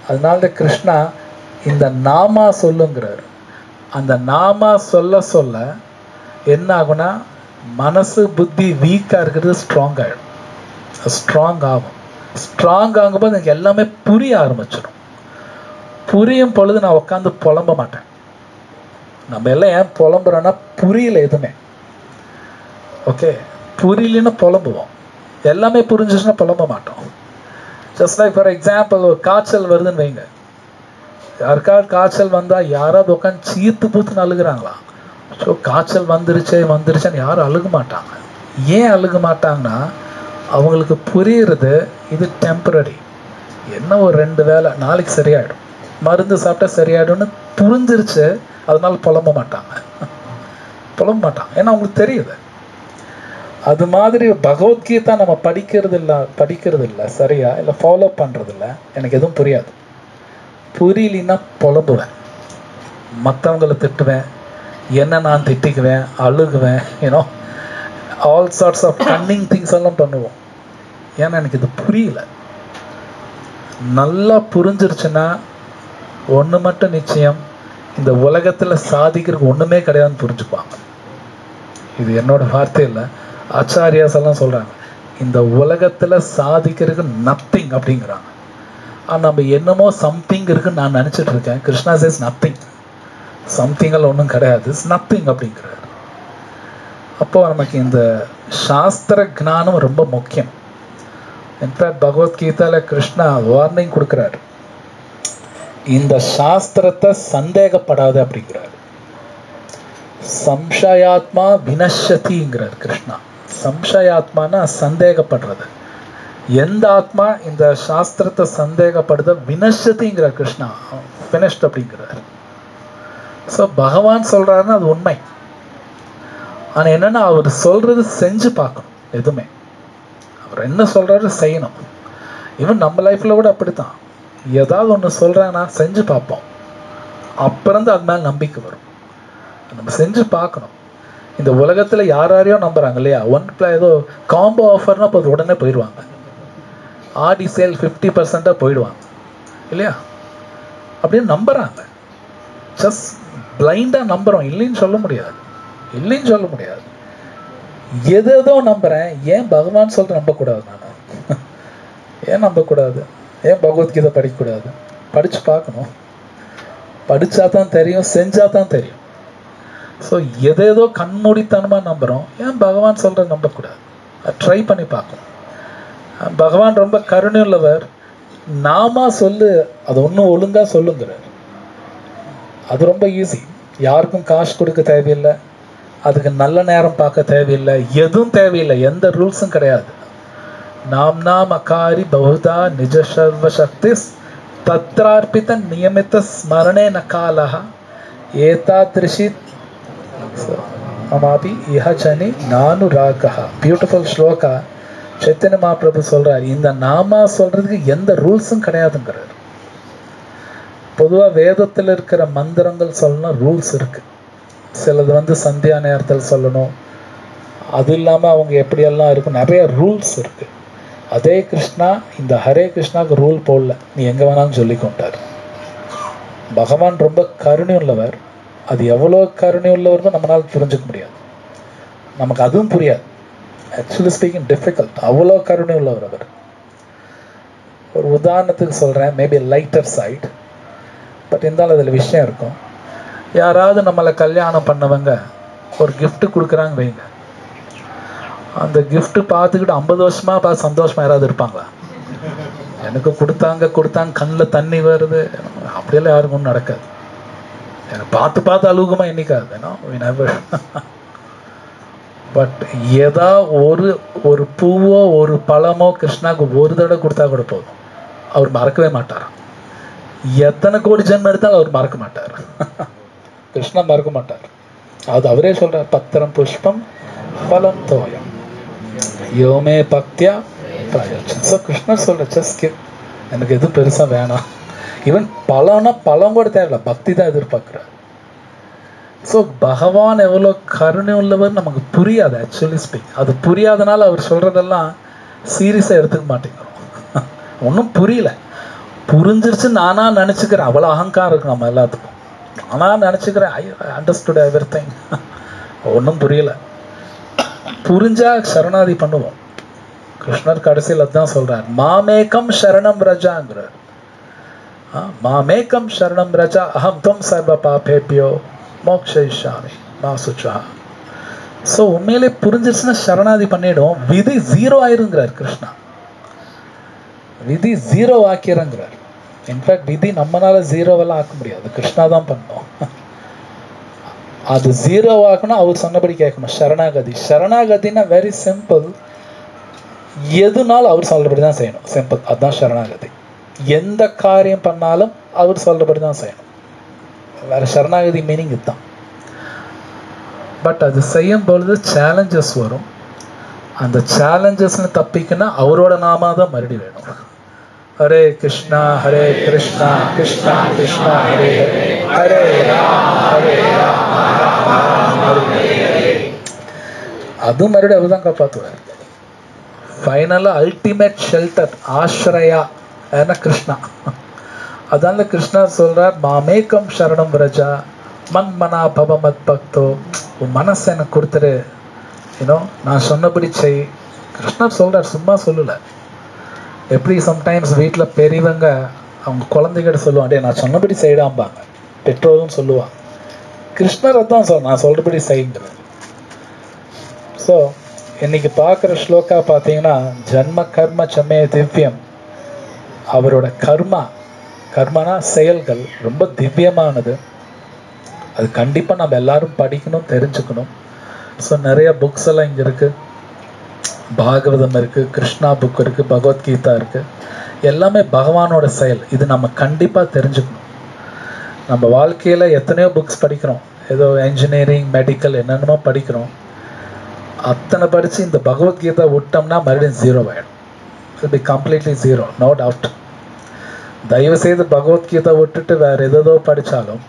அதனால கிருஷ்ணா இந்த நாமா சொல்லுங்கிறார். அந்த நாமா சொல்ல சொல்ல என்ன ஆகுனா, மனசு புத்தி வீக்காக இருக்கிறது ஸ்ட்ராங் ஆகிடும். ஸ்ட்ராங் ஆகும். ஸ்ட்ராங் ஆகும்போது எனக்கு எல்லாமே புரிய ஆரம்பிச்சிடும். புரியும் பொழுது நான் உட்காந்து புலம்ப மாட்டேன். நம்ம எல்லாம் ஏன் புலம்புறோன்னா புரியல எதுவுமே. ஓகே, புரியலன்னு புலம்புவோம். எல்லாமே புரிஞ்சிச்சுன்னா புலம்ப மாட்டோம். ஜஸ்ட் லைக் ஃபார் எக்ஸாம்பிள், ஒரு காய்ச்சல் வருதுன்னு வைங்க. யாருக்காவது காய்ச்சல் வந்தால் யாராவது உட்காந்து சீத்து பூத்துன்னு அழுகுறாங்களா? ஸோ காய்ச்சல் வந்துருச்சேன்னு யாரும் அழுக மாட்டாங்க. ஏன் அழுக மாட்டாங்கன்னா, அவங்களுக்கு புரியுறது இது டெம்பரரி, என்ன ஒரு 2 வேளை, நாளைக்கு சரியாயிடும், மருந்து சாப்பிட்டா சரியாயிடும்னு புரிஞ்சிருச்சு. அதனால புலம்ப மாட்டாங்க. ஏன்னா அவங்களுக்கு தெரியுது. அது மாதிரி பகவத்கீதா நம்ம படிக்கிறது இல்லை சரியா, இல்லை ஃபாலோ பண்ணுறது இல்லை. எனக்கு எதுவும் புரியாது. புரியலின்னா புலம்புவேன், மற்றவங்களை திட்டுவேன், என்ன நான் திட்டிக்குவேன், அழுகுவேன், ஏன்னோ all sorts of cunning things எல்லாம் பண்ணுவோம். ஏன்னா எனக்கு இது புரியல. நல்லா புரிஞ்சிருச்சுன்னா ஒன்று மட்டும் நிச்சயம், இந்த உலகத்தில் சாதிக்கிறதுக்கு ஒன்றுமே கிடையாதுன்னு புரிஞ்சுப்பாங்க. இது என்னோட வார்த்தை இல்லை, ஆச்சாரியாஸ் எல்லாம் சொல்கிறாங்க. இந்த உலகத்தில் சாதிக்கிறதுக்கு நத்திங் அப்படிங்கிறாங்க. ஆனால் நம்ம என்னமோ சம்திங் இருக்குன்னு நான் நினச்சிட்டு இருக்கேன். Krishna chase nothing. சம்திங்கெல்லாம் ஒன்றும் கிடையாது, இட்ஸ் நத்திங் அப்படிங்கிறார். அப்போ நமக்கு இந்த சாஸ்திர ஞானம் ரொம்ப முக்கியம். இன்ஃபேக்ட் பகவத்கீதாவில் கிருஷ்ணா வார்னிங் கொடுக்குறாரு, இந்த சாஸ்திரத்தை சந்தேகப்படாது அப்படிங்கிறார். சம்சயாத்மா வினஷதிங்கிறார் கிருஷ்ணா. சம்சயாத்மானா சந்தேகப்படுறது. எந்த ஆத்மா இந்த சாஸ்திரத்தை சந்தேகப்படுத வினஷதிங்கிறார் கிருஷ்ணா, ஃபினிஷ்ட் அப்படிங்கிறார். ஸோ பகவான் சொல்றாருன்னா அது உண்மை. ஆனால் என்னன்னா, அவர் சொல்றது செஞ்சு பார்க்கணும். எதுவுமே அவர் என்ன சொல்றாரு செய்யணும். ஈவன் நம்ம லைஃப்ல கூட அப்படித்தான். ஏதாவது ஒன்று சொல்றாங்கன்னா செஞ்சு பார்ப்போம், அப்புறம் தான் அது மேலே நம்பிக்கை வரும். நம்ம செஞ்சு பார்க்கணும். இந்த உலகத்தில் யாரையோ நம்புறாங்க இல்லையா, ஏதோ காம்போ ஆஃபர்னா இப்போ உடனே போயிடுவாங்க. ஆடி சேல் 50% போயிடுவாங்க இல்லையா, அப்படின்னு நம்புறாங்க. ஜஸ்ட் பிளைண்டாக நம்புகிறோம். இல்லைன்னு சொல்ல முடியாது. எதோ நம்புகிறேன். ஏன் பகவான் சொல்லிட்டு நம்பக்கூடாது? நான் ஏன் நம்பக்கூடாது? ஏன் பகவத்கீதை படிக்கக்கூடாது? படித்து பார்க்கணும். படித்தா தான் தெரியும், செஞ்சால் தான் தெரியும். ஸோ எதேதோ கண்மூடித்தனமாக நம்புகிறோம். ஏன் பகவான் சொல்கிற நம்பக்கூடாது? ட்ரை பண்ணி பார்க்கணும். பகவான் ரொம்ப கருணையுள்ளவர். நாம சொல்லு, அது ஒன்றும் ஒழுங்காக சொல்லுங்கிறார். அது ரொம்ப ஈஸி. யாருக்கும் காசு கொடுக்க தேவையில்லை, அதுக்கு நல்ல நேரம் பார்க்க தேவையில்லை, எதுவும் தேவையில்லை, எந்த ரூல்ஸும் கிடையாது. நாம் அகாரி பகுதா நிஜ சர்வ சக்தி தத்ரார்ப்பித நியமித்த ஸ்மரணே நகாலா ஏதாத்ரிஷி மமாபி இஹஜனி நானுராகஹ. பியூட்டிஃபுல் ஸ்லோகா. சைத்தன்ய மகாபிரபு சொல்றாரு, இந்த நாமா சொல்றதுக்கு எந்த ரூல்ஸும் கிடையாதுங்கிறார். பொதுவா வேதத்தில் இருக்கிற மந்திரங்கள் சொல்லணும், ரூல்ஸ் இருக்கு. சிலது சந்தியா நேரத்தில் சொல்லணும், அது இல்லாம அவங்க எப்படியெல்லாம் இருக்கும், நிறைய ரூல்ஸ் இருக்கு. அதே கிருஷ்ணா இந்த ஹரே கிருஷ்ணாவுக்கு ரூல் போடல, நீ எங்க வேணாலும் சொல்லி கொண்டாரு. பகவான் ரொம்ப கருணை உள்ளவர். அது எவ்வளோ கருணை உள்ளவருக்கும் நம்மளால புரிஞ்சுக்க முடியாது, நமக்கு அதுவும் புரியாது. Actually speaking difficult. அவ்வளோ கருணை உள்ளவர் அவர். ஒரு உதாரணத்துக்கு சொல்கிறேன், மேபி லைட்டர் சைட், பட் இருந்தாலும் அதில் விஷயம் இருக்கும். யாராவது நம்மளை கல்யாணம் பண்ணவங்க ஒரு gift கொடுக்குறாங்க வைங்க, அந்த gift பார்த்துக்கிட்டு 50 வருஷமா பார்த்து சந்தோஷமா யாராவது இருப்பாங்களா? எனக்கு கொடுத்தாங்க கண்ணில் தண்ணி வருது, அப்படியெல்லாம் யாருக்கும் ஒன்றும் நடக்காது. எனக்கு பார்த்து அழுகுமா என்னைக்காது, பட் ஏதா ஒரு பூவோ ஒரு பழமோ கிருஷ்ணாவுக்கு ஒரு தடவை கொடுத்தா கூட போதும், அவர் மறக்கவே மாட்டார். எத்தனை கோடி ஜென்மம் எடுத்தாலும் அவர் மறக்க மாட்டார். கிருஷ்ணா மறக்க மாட்டார். அது அவரே சொல்றார், பத்திரம் புஷ்பம் பலம் தோயம் யோமே பக்தியா பிரயோஜனம். ஸோ கிருஷ்ணர் சொல்ற ஜஸ்ட் எனக்கு எதுவும் பெருசா வேணாம். ஈவன் பழம்னா பழம் கூட தேவையில்ல, பக்தி தான் எதிர்பார்க்கிறார். ஸோ பகவான் எவ்வளோ கருணை உள்ளவர் நமக்கு புரியாது. ஆக்சுவலி ஸ்பீக், அது புரியாதனால அவர் சொல்றதெல்லாம் சீரியஸாக எடுத்துக்க மாட்டேங்கிறோம். ஒன்றும் புரியல. புரிஞ்சிருச்சு நானா நினச்சிக்கிறேன், அவ்வளோ அகங்காரம் இருக்கு நம்ம எல்லாத்துக்கும். நானா நினச்சிக்கிறேன் ஐ அண்டர்ஸ்டுட் எவ்ரிதிங். ஒன்றும் புரியல. புரிஞ்சா சரணாதி பண்ணுவோம். கிருஷ்ணர் கடைசியில் அதுதான் சொல்றார், மாமேகம் சரணம் ரஜாங்கிறார். மாமேகம் சரணம் ரஜா அஹம் துவம் சர்வ பாபேபியோ மோக்ஷயிஷ்யாமி மா சுச்சா. ஸோ உண்மையிலே புரிஞ்சிருச்சுன்னா சரணாதி பண்ணிடும். விதி 0 ஆயிருங்கிறார் கிருஷ்ணா. விதி 0 ஆக்கிறங்கிறார். இன்ஃபேக்ட் விதி நம்மளால 0 ஆக்க முடியாது, கிருஷ்ணா தான் பண்ணோம். அது 0 ஆக்கணும், அவர் சொன்னபடி கேட்கணும். சரணாகதி. சரணாகதினா வெரி சிம்பிள். எதுனாலும் அவர் சொல்றபடி தான் செய்யணும். சிம்பிள், அதுதான் சரணாகதி. எந்த காரியம் பண்ணாலும் அவர் சொல்றபடி தான் செய்யணும். வேற சரணாகதி மீனிங் இதுதான். பட் அது செய்யும் பொழுது சேலஞ்சஸ் வரும். அந்த சேலஞ்சஸ்னு தப்பிக்கணும் அவரோட நாமா தான் மறுபடி வேணும். ஹரே கிருஷ்ணா ஹரே கிருஷ்ணா கிருஷ்ணா கிருஷ்ணா ஹரே ஹரே ஹரே ராம் ஹரே ராம் ராம் ராம் ஹரே ஹரே. அது மறுபடியும் அவர் தான் காப்பாற்றுவார். ஃபைனலாக அல்டிமேட் ஷெல்டர் ஆஸ்ரயா ஏன்னா கிருஷ்ணா. அதனால கிருஷ்ணர் சொல்றார், மாமேகம் சரணம் ரஜா மன் மனா பவமத் பக்தோ. உன் மனசை எனக்கு கொடுத்துரு, நான் சொன்னபடி செய். கிருஷ்ணர் சொல்றார், சும்மா சொல்லல. எப்படி சம்டைம்ஸ் வீட்டில் பெரியவங்க அவங்க குழந்தைகிட்ட சொல்லுவாங்க, நான் சொன்னபடி செய்டாம்பாங்க, பெற்றோரும் சொல்லுவாங்க. கிருஷ்ணர் தான் நான் சொல்றபடி செய்யுங்கிறது. ஸோ இன்னைக்கு பார்க்குற ஸ்லோகா பார்த்தீங்கன்னா, ஜன்ம கர்ம சமே திவ்யம். அவரோட கர்மனா செயல்கள் ரொம்ப திவ்யமானது. அது கண்டிப்பாக நம்ம எல்லாரும் படிக்கணும், தெரிஞ்சுக்கணும். ஸோ நிறைய புக்ஸ் எல்லாம் இங்கே இருக்குது. பாகவதம் இருக்குது, கிருஷ்ணா புக் இருக்குது, பகவத்கீதா இருக்குது. எல்லாமே பகவானோட செயல். இது நம்ம கண்டிப்பாக தெரிஞ்சுக்கணும். நம்ம வாழ்க்கையில் எத்தனையோ புக்ஸ் படிக்கிறோம், ஏதோ என்ஜினியரிங் மெடிக்கல் என்னென்னமோ படிக்கிறோம். அத்தனை படித்து இந்த பகவத்கீதா விட்டோம்னா மறுபடியும் 0 ஆகிடும். It be completely 0, no doubt. தயவுசெய்து பகவத்கீதா விட்டுட்டு வேறு எதோ படித்தாலும்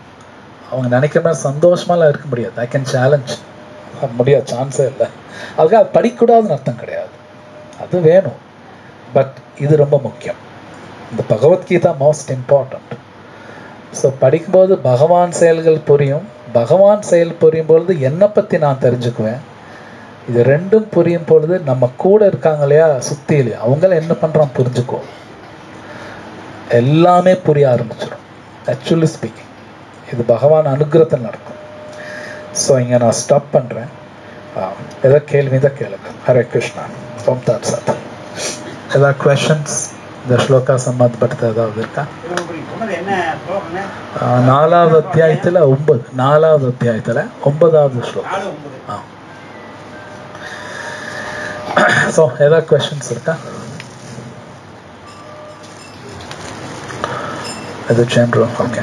அவங்க நினைக்கிற மாதிரி சந்தோஷமாலாம் இருக்க முடியாது. ஐ கேன் சேலஞ்ச், முடியாது, சான்ஸே இல்லை. அதுக்காக அது படிக்கக்கூடாதுன்னு அர்த்தம் கிடையாது, அது வேணும். பட் இது ரொம்ப முக்கியம். இந்த பகவத்கீதா மோஸ்ட் இம்பார்ட்டண்ட். ஸோ படிக்கும்போது பகவான் செயல்கள் புரியும். பகவான் செயல் புரியும் பொழுது என்னை பற்றி நான் தெரிஞ்சுக்குவேன். இது ரெண்டும் புரியும் பொழுது நம்ம கூட இருக்காங்க இல்லையா, சுற்றி இல்லையா, அவங்கள என்ன பண்ணுறோம் புரிஞ்சுக்குவோம். எல்லாமே புரிய ஆரம்பிச்சிடும். ஆக்சுவலி ஸ்பீக்கிங் இது பகவான் அனுகிரகத்தில் நடக்கும். ஸோ இங்கே நான் ஸ்டாப் பண்ணுறேன். ஏதாவது கேள்வி தான் கேளுங்க. ஹரே கிருஷ்ணா. ஓம் தாத் சாத். ஏதாவது கொஷன்ஸ் இந்த ஸ்லோகா சம்பந்தப்பட்டது ஏதாவது இருக்கா? 4வது அத்தியாயத்தில் 4வது அத்தியாயத்தில் 9வது ஸ்லோகம். ஸோ ஏதாவது கொஷன்ஸ் இருக்கா? அது general. Okay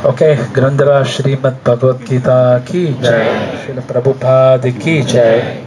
okay, Granthraj Shrimad Bhagavad Gita की जय, श्रील प्रभुपाद की जय।